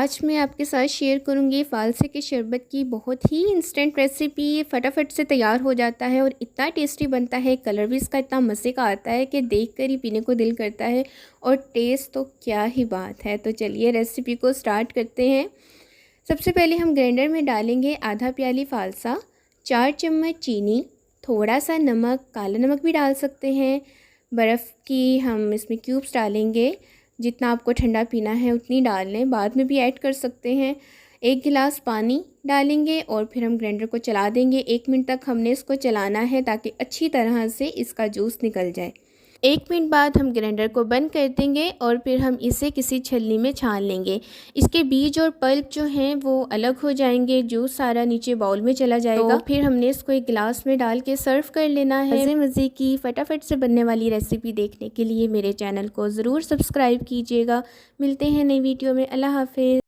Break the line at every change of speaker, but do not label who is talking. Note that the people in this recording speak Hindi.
आज मैं आपके साथ शेयर करूंगी फ़ालसे के शरबत की बहुत ही इंस्टेंट रेसिपी। ये फटाफट से तैयार हो जाता है और इतना टेस्टी बनता है। कलर भी इसका इतना मज़े का आता है कि देखकर ही पीने को दिल करता है और टेस्ट तो क्या ही बात है। तो चलिए रेसिपी को स्टार्ट करते हैं। सबसे पहले हम ग्राइंडर में डालेंगे आधा प्याली फ़ालसा, 4 चम्मच चीनी, थोड़ा सा नमक, काला नमक भी डाल सकते हैं। बर्फ़ की हम इसमें क्यूब्स डालेंगे, जितना आपको ठंडा पीना है उतनी डाल लें, बाद में भी ऐड कर सकते हैं। 1 गिलास पानी डालेंगे और फिर हम ग्राइंडर को चला देंगे। 1 मिनट तक हमने इसको चलाना है ताकि अच्छी तरह से इसका जूस निकल जाए। 1 मिनट बाद हम ग्राइंडर को बंद कर देंगे और फिर हम इसे किसी छलनी में छान लेंगे। इसके बीज और पल्प जो हैं वो अलग हो जाएंगे, जूस सारा नीचे बाउल में चला जाएगा। तो फिर हमने इसको एक गिलास में डाल के सर्व कर लेना है। मज़े की फटाफट से बनने वाली रेसिपी देखने के लिए मेरे चैनल को ज़रूर सब्सक्राइब कीजिएगा। मिलते हैं नई वीडियो में। अल्लाह हाफिज़।